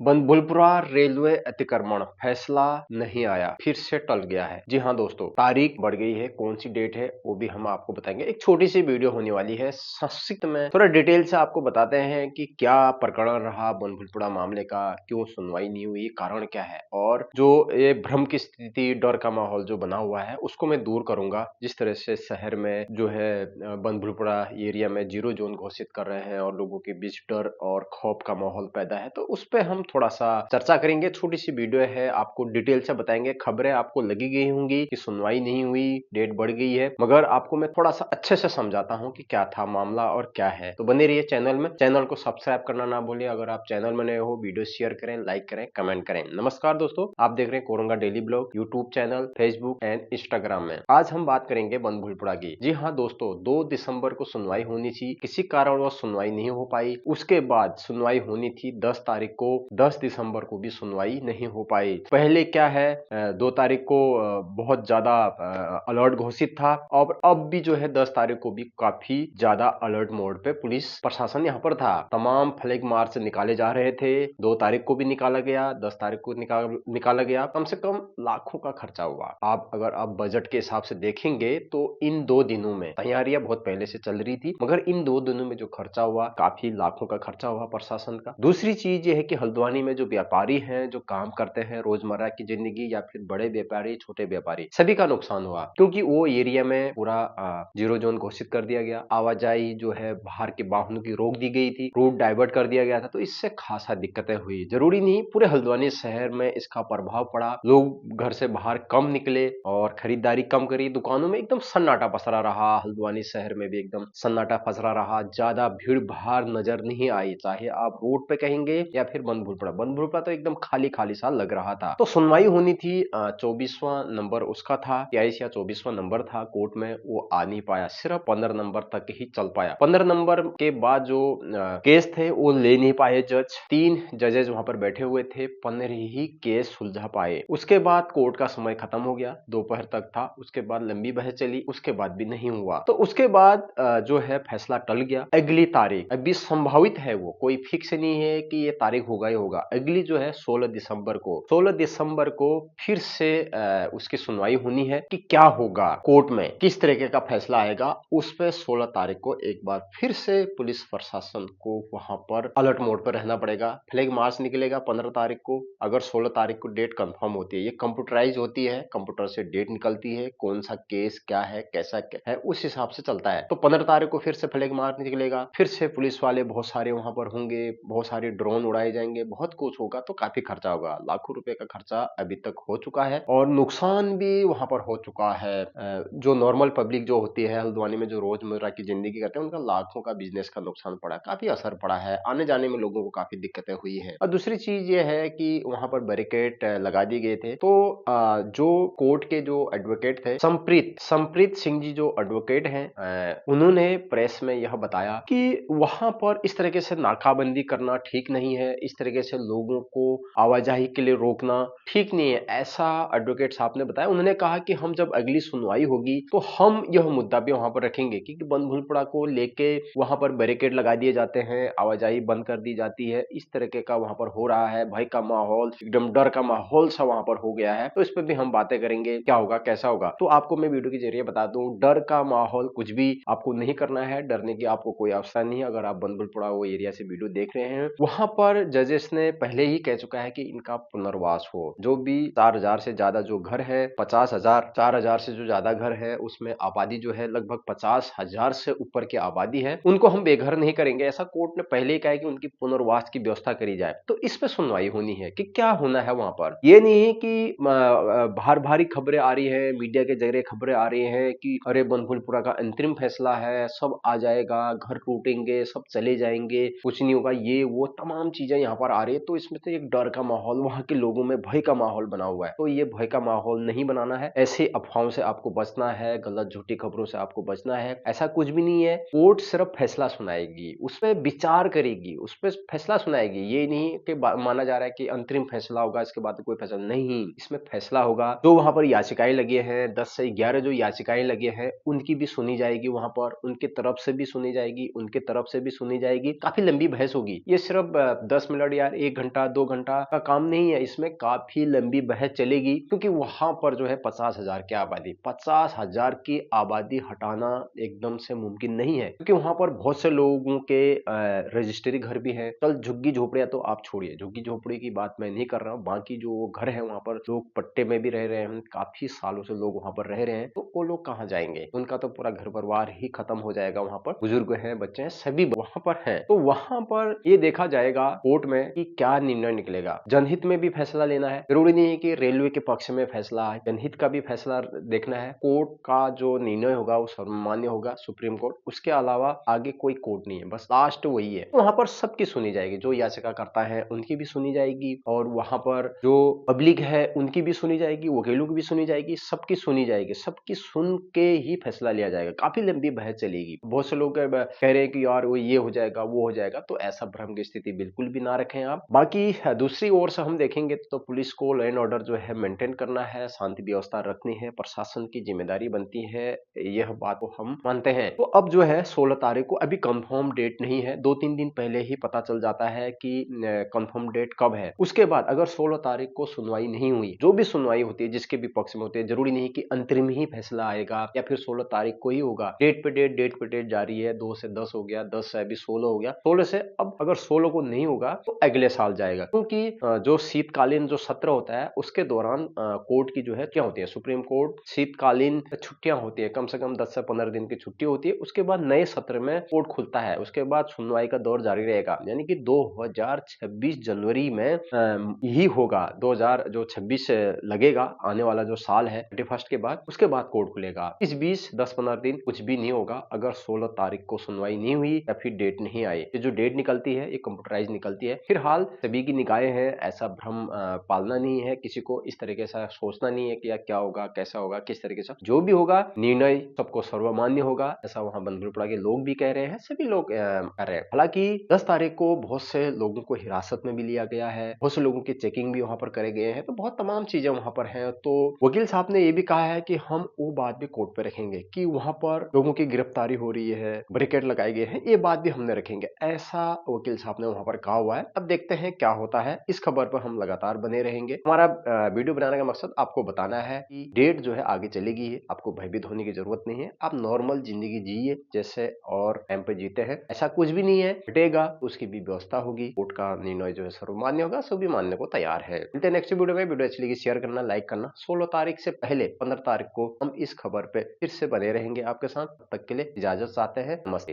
Banbhoolpura railway अतिक्रमण फैसला नहीं आया, फिर से टल गया है। जी हाँ दोस्तों, तारीख बढ़ गई है। कौन सी डेट है वो भी हम आपको बताएंगे। एक छोटी सी वीडियो होने वाली है, संक्षिप्त में थोड़ा डिटेल से आपको बताते हैं कि क्या प्रकरण रहा बनभुलपुरा मामले का, क्यों सुनवाई नहीं हुई, कारण क्या है, और जो ये भ्रम की स्थिति, डर का माहौल जो बना हुआ है उसको मैं दूर करूंगा। जिस तरह से शहर में जो है बनभुलपुरा एरिया में जीरो जोन घोषित कर रहे हैं और लोगों के बीच डर और खौफ का माहौल पैदा है, तो उस पर हम थोड़ा सा चर्चा करेंगे। छोटी सी वीडियो है, आपको डिटेल से बताएंगे। खबरें आपको लगी गई होंगी कि सुनवाई नहीं हुई, डेट बढ़ गई है, मगर आपको मैं थोड़ा सा अच्छे से समझाता हूं कि क्या था मामला और क्या है। तो बने रहिए चैनल में। चैनल को सब्सक्राइब करना ना भूलिए। अगर आप चैनल में नए हो, वीडियो शेयर करें, लाइक करें, कमेंट करें। नमस्कार दोस्तों, आप देख रहे हैं Koranga daily blog, YouTube channel, Facebook and Instagram में। आज हम बात करेंगे बनभुलपुरा की। जी हाँ दोस्तों, 2 दिसंबर को सुनवाई होनी थी, किसी कारणवश सुनवाई नहीं हो पाई। उसके बाद सुनवाई होनी थी 10 तारीख को, 10 दिसंबर को भी सुनवाई नहीं हो पाई। पहले क्या है, 2 तारीख को बहुत ज्यादा अलर्ट घोषित था, और अब भी जो है 10 तारीख को भी काफी ज्यादा अलर्ट मोड पे पुलिस प्रशासन यहाँ पर था। तमाम फ्लैग मार्च निकाले जा रहे थे। 2 तारीख को भी निकाला गया, 10 तारीख को निकाला गया। कम से कम लाखों का खर्चा हुआ। अगर आप बजट के हिसाब से देखेंगे तो इन 2 दिनों में तैयारियां बहुत पहले से चल रही थी, मगर इन 2 दिनों में जो खर्चा हुआ, काफी लाखों का खर्चा हुआ प्रशासन का। दूसरी चीज ये है कि हल्द्वानी में जो व्यापारी हैं, जो काम करते हैं रोजमर्रा की जिंदगी, या फिर बड़े व्यापारी, छोटे व्यापारी, सभी का नुकसान हुआ, क्योंकि वो एरिया में पूरा जीरो जोन घोषित कर दिया गया। आवाजाही जो है बाहर के वाहनों की रोक दी गई थी, रूट डाइवर्ट कर दिया गया था। तो इससे खासा दिक्कतें हुई। जरूरी नहीं पूरे हल्द्वानी शहर में इसका प्रभाव पड़ा। लोग घर से बाहर कम निकले और खरीदारी कम करी। दुकानों में एकदम सन्नाटा पसरा रहा। हल्द्वानी शहर में भी एकदम सन्नाटा पसरा रहा। ज्यादा भीड़ भाड़ नजर नहीं आई, चाहे आप रोड पे कहेंगे या फिर बनभुलपुरा तो एकदम खाली खाली सा लग रहा था। तो सुनवाई होनी थी, 24वां नंबर उसका था, 23 या 24वां नंबर था कोर्ट में। वो आ नहीं पाया, सिर्फ 15 नंबर तक ही चल पाया। 15 नंबर के बाद जो केस थे वो ले नहीं पाए जज। 3 जजेस वहां पर बैठे हुए थे, 15 ही केस सुलझा पाए। उसके बाद कोर्ट का समय खत्म हो गया, दोपहर तक था। उसके बाद लंबी बहस चली, उसके बाद भी नहीं हुआ। तो उसके बाद जो है फैसला टल गया। अगली तारीख अभी संभावित है, वो कोई फिक्स नहीं है कि ये तारीख होगा ही होगा। अगली जो है 16 दिसंबर को, 16 दिसंबर को फिर से उसकी सुनवाई होनी है कि क्या होगा कोर्ट में, किस तरीके का फैसला आएगा। उस पे 16 तारीख को एक बार फिर से पुलिस प्रशासन को वहां पर अलर्ट मोड पर रहना पड़ेगा। फ्लैग मार्च निकलेगा 15 तारीख को। अगर 16 तारीख को डेट कंफर्म होती है, ये कंप्यूटराइज होती है, कंप्यूटर से डेट निकलती है, कौन सा केस क्या है, कैसा क्या है, उस हिसाब से चलता है। तो 15 तारीख को फिर से फ्लैग मार्च निकलेगा, फिर से पुलिस वाले बहुत सारे वहां पर होंगे, बहुत सारे ड्रोन उड़ाए जाएंगे, बहुत कुछ होगा। तो काफी खर्चा होगा, लाखों रुपए का खर्चा अभी तक हो चुका है और नुकसान भी वहां पर हो चुका है। जो नॉर्मल पब्लिक जो होती है हल्द्वानी में, जो रोजमर्रा की जिंदगी करते हैं, उनका लाखों का बिजनेस का नुकसान पड़ा, काफी असर पड़ा है। आने जाने में लोगों को काफी दिक्कतें हुई है। और दूसरी चीज ये है कि वहां पर बैरिकेड लगा दिए गए थे। तो जो कोर्ट के जो एडवोकेट थे, संप्रीत सिंह जी जो एडवोकेट हैं, उन्होंने प्रेस में यह बताया कि वहां पर इस तरीके से नाकाबंदी करना ठीक नहीं है, इस तरीके से लोगों को आवाजाही के लिए रोकना ठीक नहीं है, ऐसा एडवोकेट साहब ने बताया। उन्होंने कहा कि हम जब अगली सुनवाई होगी तो हम यह मुद्दा भी वहां पर रखेंगे, क्योंकि बनभुलपुरा को लेके वहां पर बैरिकेड लगा दिए जाते हैं, आवाजाही बंद कर दी जाती है, इस तरीके का वहां पर हो रहा है। भय का माहौल, एकदम डर का माहौल सा वहां पर हो गया है। तो इस पर भी हम बातें करेंगे, क्या होगा, कैसा होगा। तो आपको मैं वीडियो के जरिए बता दूं, डर का माहौल कुछ भी आपको नहीं करना है, डरने की आपको कोई आवश्यकता नहीं है। अगर आप बनभुलपुरा वो एरिया से वीडियो देख रहे हैं, वहां पर जजेस ने पहले ही कह चुका है कि इनका पुनर्वास हो। जो भी 4000 से ज्यादा जो घर है, 50,000, 4000 से जो ज्यादा घर है, उसमें आबादी जो है लगभग 50,000 से ऊपर की आबादी है, उनको हम बेघर नहीं करेंगे। ऐसा कोर्ट ने पहले ही कहा है कि उनकी पुनर्वास की व्यवस्था करी जाए। तो इस पे सुनवाई होनी है कि क्या होना है वहां पर। ये नहीं है कि भारी खबरें आ रही है, मीडिया के जरिए खबरें आ रही है कि अरे बनभुलपुरा का अंतरिम फैसला है, सब आ जाएगा, घर टूटेंगे, सब चले जाएंगे, कुछ नहीं होगा, ये वो तमाम चीजें यहाँ पर आ रही है। तो इसमें तो एक डर का माहौल, वहां के लोगों में भय का माहौल बना हुआ है। तो ये भय का माहौल नहीं बनाना है, ऐसे अफवाहों से आपको बचना है, गलत झूठी खबरों से आपको बचना है। ऐसा कुछ भी नहीं है। कोर्ट सिर्फ फैसला सुनाएगी, उसपे विचार करेगी, उस पर फैसला सुनाएगी। ये नहीं कि माना जा रहा है कि अंतरिम फैसला होगा, इसके बाद कोई फैसला नहीं। इसमें फैसला होगा। जो वहां पर याचिकाएं लगे हैं, 10 से 11 जो याचिकाएं लगे हैं, उनकी भी सुनी जाएगी वहां पर, उनके तरफ से भी सुनी जाएगी, उनके तरफ से भी सुनी जाएगी। काफी लंबी बहस होगी। ये सिर्फ 10 मिनट या यार 1 घंटा 2 घंटा का काम नहीं है, इसमें काफी लंबी बहस चलेगी, क्योंकि वहां पर जो है 50,000 की आबादी, 50,000 की आबादी हटाना एकदम से मुमकिन नहीं है, क्योंकि वहां पर बहुत से लोगों के रजिस्ट्री घर भी है। कल झुग्गी झोपड़ियां तो आप छोड़िए, झुग्गी झोपड़ी की बात मैं नहीं कर रहा हूँ, बाकी जो घर है वहां पर लोग पट्टे में भी रह रहे हैं, काफी सालों से लोग वहां पर रह रहे हैं, तो वो लोग कहाँ जाएंगे? उनका तो पूरा घर परिवार ही खत्म हो जाएगा। वहां पर बुजुर्ग हैं, बच्चे हैं, सभी वहां पर हैं। तो वहां पर ये देखा जाएगा कोर्ट में कि क्या निर्णय निकलेगा। जनहित में भी फैसला लेना है, जरूरी नहीं है कि रेलवे के पक्ष में फैसला है, जनहित का भी फैसला देखना है। कोर्ट का जो निर्णय होगा वो सर्वमान्य होगा, सुप्रीम कोर्ट, उसके अलावा आगे कोई कोर्ट नहीं है, बस लास्ट वही है। वहां पर सबकी सुनी जाएगी, जो याचिका करता है उनकी भी सुनी जाएगी, और वहां पर जो पब्लिक है उनकी भी सुनी जाएगी, वकीलों की भी सुनी जाएगी, सबकी सुनी जाएगी, सबकी सुन के ही फैसला लिया जाएगा। काफी लंबी बहस चलेगी। बहुत से लोग कह रहे हैं कि यार वो ये हो जाएगा वो हो जाएगा, तो ऐसा भ्रम की स्थिति बिल्कुल भी ना रखें आप। बाकी दूसरी ओर से हम देखेंगे तो पुलिस को लॉ एंड ऑर्डर जो है मेंटेन करना है, शांति व्यवस्था रखनी है, प्रशासन की जिम्मेदारी बनती है, यह बात को हम मानते हैं। तो अब जो है 16 तारीख को, अभी कंफर्म डेट नहीं है, 2-3 दिन पहले ही पता चल जाता है कि कंफर्म डेट कब है। उसके बाद अगर 16 तारीख को सुनवाई नहीं हुई, जो भी सुनवाई होती है जिसके भी पक्ष में होती है, जरूरी नहीं कि अंतरिम ही फैसला आएगा या फिर 16 तारीख को ही होगा। डेट पे डेट जारी है, 2 से 10 हो गया, 10 से अभी 16 हो गया, 16 से अब अगर 16 को नहीं होगा तो अगले साल जाएगा, क्योंकि जो शीतकालीन जो सत्र होता है उसके दौरान कोर्ट की जो है क्या होती है, सुप्रीम कोर्ट शीतकालीन छुट्टियां होती है, कम से कम 10 से 15 दिन की छुट्टी होती है। उसके बाद नए सत्र में कोर्ट खुलता है, उसके बाद सुनवाई का दौर जारी रहेगा, यानी कि 2026 जनवरी में ही होगा। 2026 लगेगा, आने वाला जो साल है 31 के बाद, उसके बाद कोर्ट खुलेगा। इस बीच 10-15 दिन कुछ भी नहीं होगा अगर 16 तारीख को सुनवाई नहीं हुई या फिर डेट नहीं आई। ये जो डेट निकलती है ये कंप्यूटराइज निकलती है। फिलहाल सभी की निगाहें हैं, ऐसा भ्रम पालना नहीं है, किसी को इस तरीके से सोचना नहीं है कि यार क्या होगा, कैसा होगा, किस तरीके से। जो भी होगा निर्णय सबको सर्वमान्य होगा, ऐसा वहां बनबुलपुरा के लोग भी कह रहे हैं, सभी लोग कह रहे हैं। हालांकि 10 तारीख को बहुत से लोगों को हिरासत में भी लिया गया है, बहुत से लोगों की चेकिंग भी वहां पर करे गए हैं, तो बहुत तमाम चीजें वहां पर हैं। तो वकील साहब ने ये भी कहा है कि हम वो बात भी कोर्ट पे रखेंगे कि वहां पर लोगों की गिरफ्तारी हो रही है, बैरिकेड लगाए गए हैं, ये बात भी हमने रखेंगे, ऐसा वकील साहब ने वहां पर कहा हुआ है। अब देखते हैं क्या होता है, इस खबर पर हम लगातार बने रहेंगे। हमारा वीडियो बनाने का मकसद आपको बताना है कि डेट जो है आगे चलेगी है, आपको भयभीत होने की जरूरत नहीं है, आप नॉर्मल जिंदगी जिए जैसे और टाइम पे जीते हैं, ऐसा कुछ भी नहीं है। हटेगा उसकी भी व्यवस्था होगी, कोर्ट का निर्णय जो है सर्वमान्य होगा, सभी मानने को तैयार है। मिलते हैं नेक्स्ट वीडियो में। वीडियो अच्छी लगी शेयर करना, लाइक करना। 16 तारीख से पहले 15 तारीख को हम इस खबर पे फिर से बने रहेंगे आपके साथ। तब तक के लिए इजाजत चाहते हैं, नमस्ते।